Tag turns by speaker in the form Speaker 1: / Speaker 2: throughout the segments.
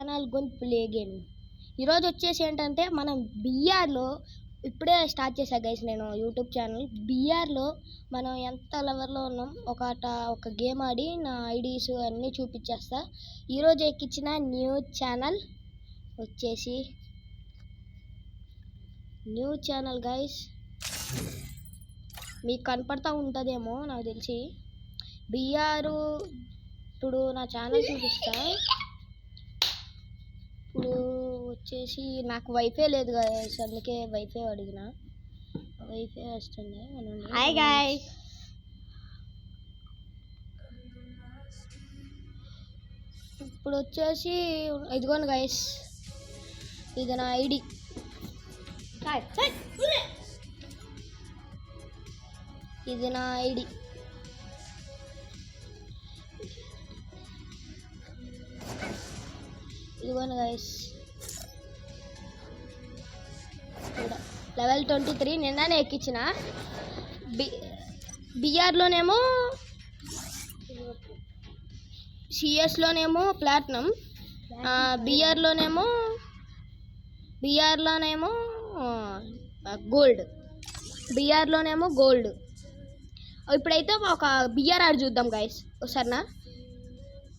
Speaker 1: Channel gonna play game. ఈరోజు వచ్చేసి ఏంటంటే మనం బీఆర్లో ఇప్పుడే స్టార్ట్ చేశాను గైస్. నేను యూట్యూబ్ ఛానల్ బీఆర్లో మనం ఎంత లెవెల్లో ఉన్నాం ఒక గేమ్ ఆడి నా ఐడీస్ అన్నీ చూపించేస్తా. ఈరోజు ఎక్కించిన న్యూ ఛానల్ వచ్చేసి న్యూ ఛానల్ గైస్, మీకు కనపడతా ఉంటుందేమో నాకు తెలిసి. బీఆర్ ఇప్పుడు నా ఛానల్ చూపిస్తా. ఇప్పుడు వచ్చేసి నాకు వైఫై లేదు గైస్, అందుకే వైఫై అడిగిన. వైఫై వస్తుంది. హాయ్ గైస్, ఇప్పుడు వచ్చేసి ఇదిగోండి గైస్, ఇది నా ఐడి. ఇది నా ఐడి. ఇదిగోండి గైస్, లెవెల్ 23 నిన్ననే ఎక్కించిన. బీఆర్లోనేమో సిఎస్లోనేమో ప్లాటినం, బీఆర్లోనేమో గోల్డ్. బీఆర్లోనేమో గోల్డ్. ఇప్పుడైతే ఒక బీఆర్ ఆడి చూద్దాం గైస్ ఒకసారినా.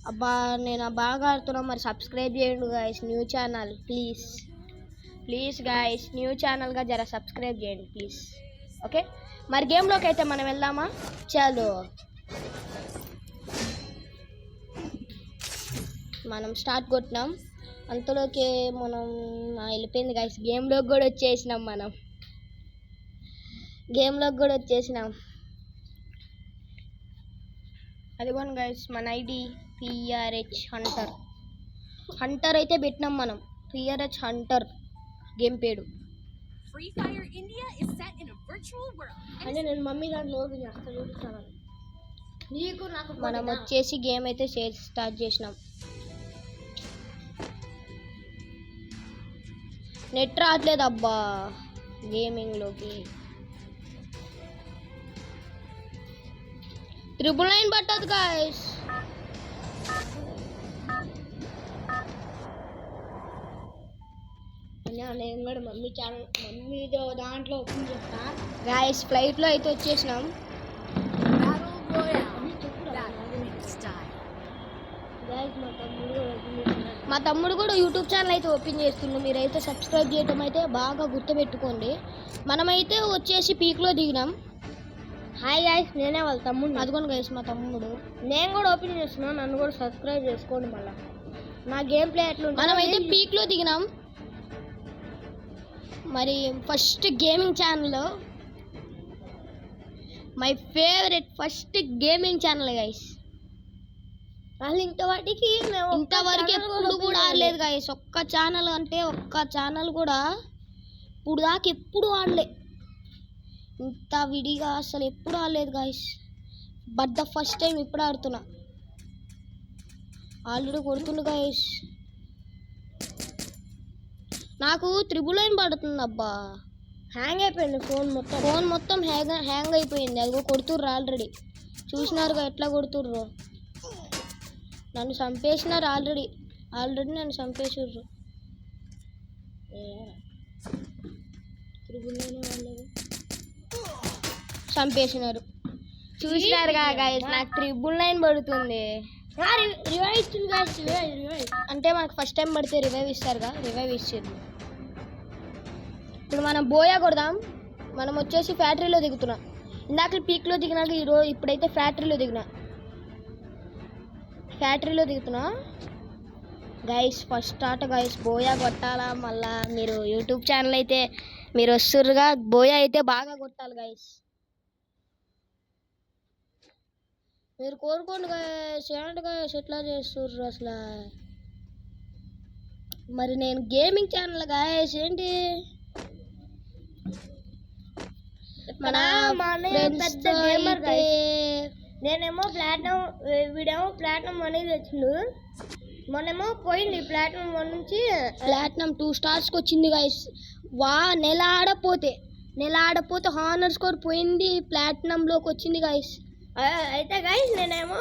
Speaker 1: అబ్బా నేను బాగా ఆడుతున్నాను, మరి సబ్స్క్రైబ్ చేయండి guys. New channel please guys, new ఛానల్గా జర సబ్స్క్రైబ్ చేయండి ప్లీజ్. ఓకే, మరి గేమ్లోకి అయితే మనం వెళ్దామా? చలో మనం స్టార్ట్ కొట్టినాం, అంతలోకి మనం వెళ్ళిపోయింది గైస్. గేమ్లోకి కూడా వచ్చేసినాం. అదిగోండి గైస్ మన ఐడి PRH హంటర్ అయితే పెట్టినాం మనం. PRH హంటర్ గేమ్ పేరు. అంటే నేను మమ్మీ దాంట్లో ఓపెన్ చేస్తాను, చూపిస్తాను నీకు నాకు. మనం వచ్చేసి గేమ్ అయితే స్టార్ట్ చేసినాం. నెట్ రావట్లేదు అబ్బా గేమింగ్లోకి. 999 పట్టదు గాయస్. నేను కూడా మమ్మీ దాంట్లో ఓపెన్ చేస్తా గాయస్. ఫ్లైట్లో అయితే వచ్చేసినాం. మా తమ్ముడు కూడా యూట్యూబ్ ఛానల్ అయితే ఓపెన్ చేస్తుండు. మీరైతే సబ్స్క్రైబ్ చేయటం అయితే బాగా గుర్తుపెట్టుకోండి. మనమైతే వచ్చేసి పీక్లో దిగినాం. హాయ్ గైస్, నేనే వాళ్ళ తమ్ముడు. అదిగోండి గైస్ మా తమ్ముడు. నేను కూడా ఓపెన్ చేస్తున్నాను, నన్ను కూడా సబ్స్క్రైబ్ చేసుకోండి. మళ్ళీ నా గేమ్ ప్లే ఎట్లుంది. మనమైతే పీక్లో దిగినాం. మరి first gaming channel, my favourite first gaming channel guys. అసలు ఇంతవరకు ఎప్పుడు కూడా ఆడలేదు గైస్. ఒక్క ఛానల్ కూడా ఇప్పుడు దాకా ఎప్పుడు ఆడలే. ఇంత విడిగా అసలు ఎప్పుడు ఆడలేదు guys. But the first time ఇప్పుడు ఆడుతున్నా. ఆల్రెడీ కొడుతుండు గైస్. నాకు 999 పడుతుంది అబ్బా. హ్యాంగ్ అయిపోయింది ఫోన్ మొత్తం హ్యాంగ్ అయిపోయింది. అదిగో కొడుతుర్రు ఆల్రెడీ. చూసినారుగా ఎట్లా కొడుతుర్రు. నన్ను చంపేసినారు ఆల్రెడీ నన్ను చంపేసిర్రు. చంపేసినారు. చూసినారుగా గైస్, నాకు 999 పడుతుంది. అంటే మనకు ఫస్ట్ టైం పడితే రివైవ్ ఇస్తారుగా, రివైవ్ ఇచ్చారు. ఇప్పుడు మనం బోయా కొడదాం. మనం వచ్చేసి ఫ్యాక్టరీలో దిగుతున్నాం. ఇందాక పీక్లో దిగినాక ఇప్పుడైతే ఫ్యాక్టరీలో దిగుతున్నా గైస్. ఫస్ట్ ఆట గైస్, బోయా కొట్టాలా. మళ్ళా మీరు యూట్యూబ్ ఛానల్ అయితే మీరు వస్తుర్రుగా, బోయా అయితే బాగా కొట్టాలి గైస్. మీరు కోరుకోండి గైస్. గైస్ ఎట్లా చేస్తుర్రు అసలు. మరి నేను గేమింగ్ ఛానల్ గైస్ ఏంటి, మన పెద్ద గేమర్ గైస్. నేనేమో ప్లాటినం, వీడేమో ప్లాటినం 1 తెచ్చిండు. మొన్నేమో పోయింది ప్లాటినం 1 నుంచి ప్లాటినం 2 స్టార్స్కి వచ్చింది గైస్. నెల ఆడపోతే హానర్ స్కోర్ పోయింది, ప్లాటినంలోకి వచ్చింది గైస్. అయితే గైస్ నేనేమో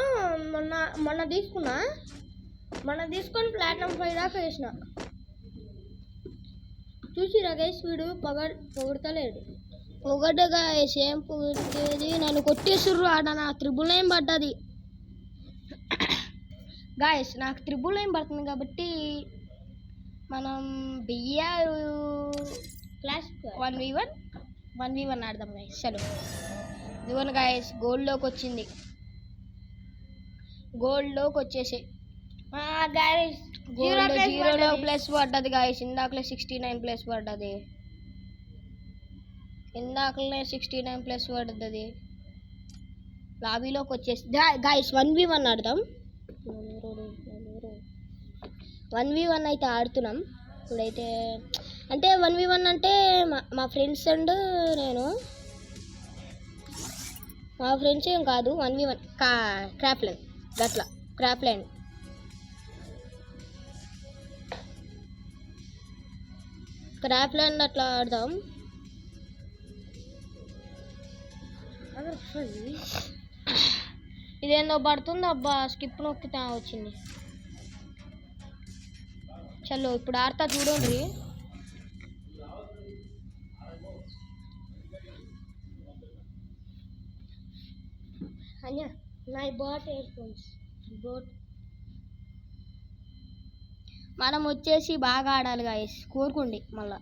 Speaker 1: మొన్న తీసుకున్నా. మనం తీసుకొని ప్లాటినం 5 దాకా వేసిన చూసిరా గైస్ వీడు పొగడతలేడు. పొగడగా ఏం పొగిడేది, నన్ను కొట్టేసుర్రు. ఆడ నా 999 పడ్డది గాయస్. నాకు 999 పడుతుంది కాబట్టి మనం బిఆర్ క్లాస్ 1v1 ఆడదాం గాయస్. చలో ఇదిగోండి గాయస్, గోల్డ్లోకి వచ్చింది. గోల్డ్లోకి వచ్చేసి గాయస్ 0 ప్లస్ పడ్డది గాయస్. ఇందాకలే 69 ప్లస్ పడ్డది. ఇందాకలే 69 ప్లస్ పడ్డది. లాబీలోకి వచ్చేసి గాయస్ 1v1 ఆడదాం. 1v1 అయితే ఆడుతున్నాం ఇప్పుడైతే. అంటే 1v1 అంటే మా ఫ్రెండ్స్ అండ్ నేను, మా ఫ్రెండ్స్ ఏం కాదు. 1v1 క్రాప్లైన్ గట్లా, క్రాప్లైన్ అట్లా ఆడదాం. ఇదేందో పడుతుంది అబ్బా, స్కిప్ నొక్కితే వచ్చింది. చలో ఇప్పుడు ఆడతా చూడండి. అయ్యా my boAt earphones boAt. మనం వచ్చేసి బాగా ఆడాలి గాయస్, కోరుకోండి. మళ్ళా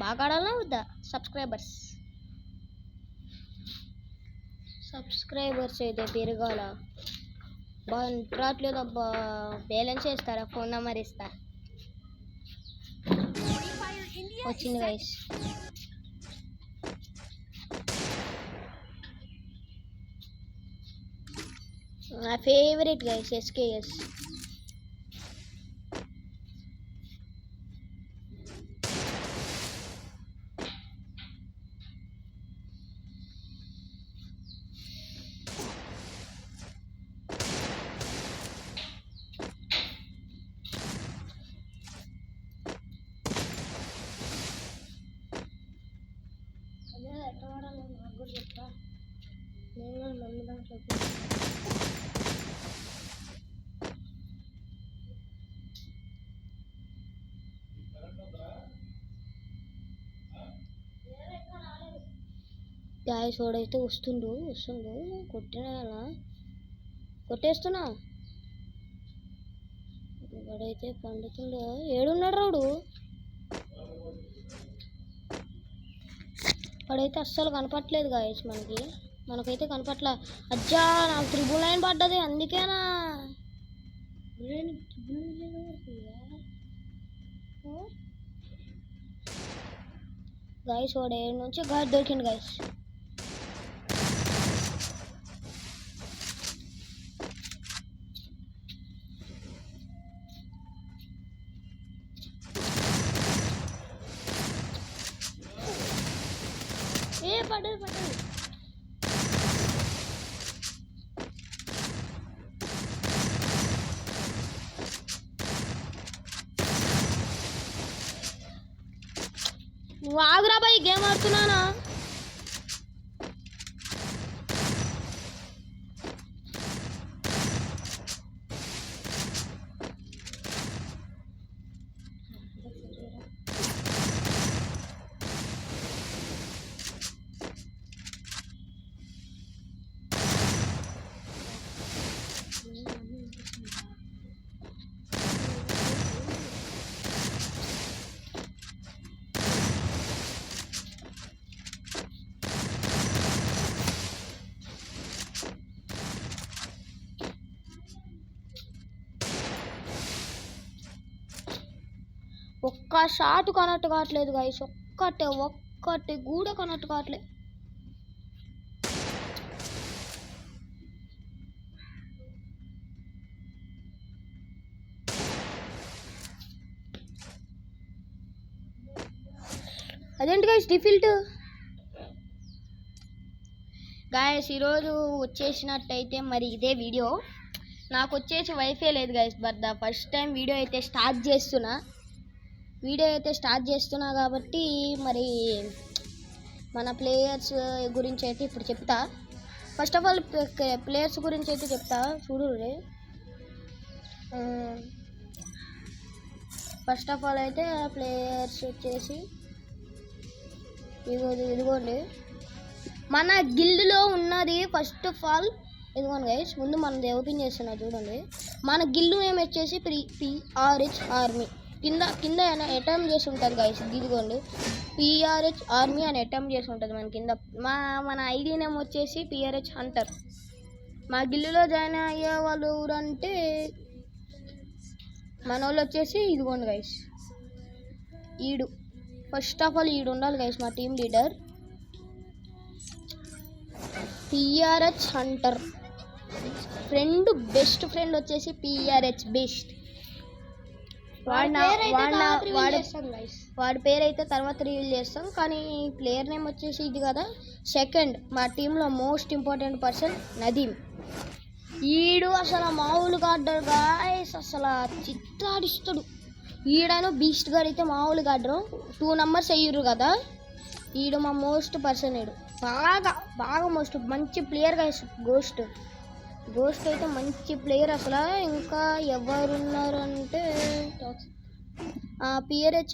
Speaker 1: బాగా ఆడాలా వద్దా? సబ్స్క్రైబర్స్ అయితే పెరగాల. రావట్లేదు అబ్బా. బ్యాలెన్స్ వేస్తారా? ఫోన్ నెంబర్ ఇస్తా. వచ్చింది గైస్. నా ఫేవరెట్ గైస్ SKS. గాయస్ వాడైతే వస్తుండు కొట్టేస్తున్నా. వాడైతే పండుతుండు. ఏడున్నాడు రాడు. వాడైతే అస్సలు కనపట్లేదు గాయస్. మనకైతే కనపట్ల. అజ్జా నాకు 999 పడ్డది. అందుకేనా గాయస్. వాడు ఏడు నుంచి గాయస్ దొరికింది గాయస్. పడ్డది. నువ్వు ఆగురా బాయ్, గేమ్ ఆడుతున్నానా? ఒక్క షాట్ కనెక్ట్ కావట్లేదు గైస్. ఒక్కటి కూడా కనెక్ట్ కావట్లేదు. అదేంటి గైస్ డిఫిల్ట్ గాయస్. ఈరోజు వచ్చేసినట్టయితే మరి ఇదే వీడియో. నాకు వచ్చేసి వైఫై లేదు guys. But the first time video అయితే స్టార్ట్ చేస్తున్నా కాబట్టి మరి మన ప్లేయర్స్ గురించి అయితే ఇప్పుడు చెప్తా. ఫస్ట్ ఆఫ్ ఆల్ ప్లేయర్స్ గురించి అయితే చెప్తా చూడు. ఫస్ట్ ఆఫ్ ఆల్ అయితే ప్లేయర్స్ వచ్చేసి ఇదిగోండి మన గిల్డ్లో ఉన్నది. ఫస్ట్ ఆఫ్ ఆల్ ఇదిగోండి గైస్, ముందు మనది ఓపెన్ చేస్తున్నా చూడండి. మన గిల్డ్ నేమ్ వచ్చేసి PRH ఆర్మీ. కింద అటెంప్ట్ చేసి ఉంటుంది గైస్, ఇదిగోండి PRH ఆర్మీ అని అటెంప్ట్ చేసి ఉంటుంది మన కింద. మన ఐడి నేమ్ వచ్చేసి PRH హంటర్. మా గిల్లులో జాయిన్ అయ్యే వాళ్ళు ఎవరంటే మన వాళ్ళు వచ్చేసి ఇదిగోండి గైస్, ఈడు. ఫస్ట్ ఆఫ్ ఆల్ ఈడు ఉండాలి గైస్, మా team leader PRH Hunter. Best friend వచ్చేసి PRH బెస్ట్. వాడి పేరు అయితే తర్వాత రివీల్ చేస్తాం, కానీ ప్లేయర్ నేమ్ వచ్చేసి ఇది కదా. సెకండ్ మా టీంలో మోస్ట్ ఇంపార్టెంట్ పర్సన్ నదీం. ఈడు అసలు మామూలుగా ఆడరు గాయస్, అసలు చిత్రాడిస్తాడు. ఈడను బీస్ట్ గారు అయితే మామూలుగా ఆడరు. 2 numbers అయ్యారు కదా, ఈడు మా మోస్ట్ పర్సన్. ఈడు బాగా మోస్ట్ మంచి ప్లేయర్ గాయస్. గోస్ట్ అయితే మంచి ప్లేయర్ అసలు. ఇంకా ఎవరున్నారు అంటే PRH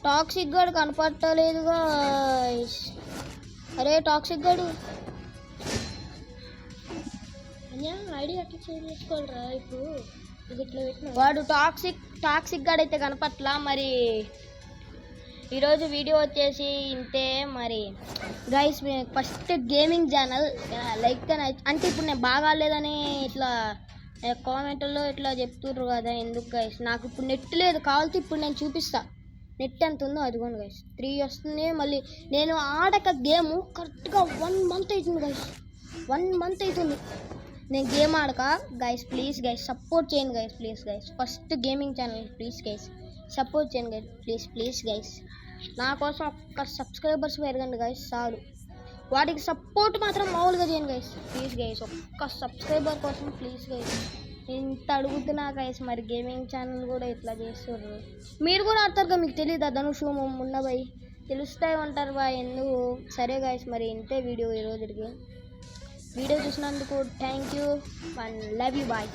Speaker 1: టాక్సిక్ గాడు కనపట్టలేదుగా. అరే టాక్సిక్ గాడు ఐడి అట్లా చేంజ్ చేసుకోవాలరా ఇప్పుడు. వాడు టాక్సిక్ గాడు అయితే కనపట్లా. మరి ఈరోజు వీడియో వచ్చేసి ఇంతే. మరి guys first gaming channel like అంటే ఇప్పుడు నేను బాగా లేదని ఇట్లా కామెంట్లో ఇట్లా చెప్తుర్రు కదా, ఎందుకు గైస్? నాకు ఇప్పుడు నెట్ లేదు, కావాలంటే ఇప్పుడు నేను చూపిస్తా నెట్ ఎంత ఉందో. అదిగోండి గైస్ 3 వస్తుంది. మళ్ళీ నేను ఆడక గేమ్ కరెక్ట్గా 1 month అవుతుంది గైస్. 1 month అవుతుంది నేను గేమ్ ఆడక. గైస్ ప్లీజ్ గైస్ సపోర్ట్ చేయండి guys, please guys. First gaming channel please guys support చేయండి గైస్, ప్లీజ్ గైస్. నా కోసం ఒక్క సబ్స్క్రైబర్స్ పెరగండి గైస్ చాలు. వాటికి సపోర్ట్ మాత్రం మామూలుగా చేయండి గైస్, ప్లీజ్ గైస్. ఒక్క సబ్స్క్రైబర్ కోసం ప్లీజ్ గైస్. ఇంత అడుగుతున్నా గైస్, మరి గేమింగ్ ఛానల్ కూడా ఇట్లా చేస్తారు. మీరు కూడా ఆడతారు కదా, మీకు తెలియదా? ధనుష్ మున్న బాయ్ తెలుస్తాయి ఉంటారు బాయ్, ఎందుకు? సరే గైస్, మరి ఇంతే వీడియో ఈరోజుకి. వీడియో చూసినందుకు thank you and love you bye.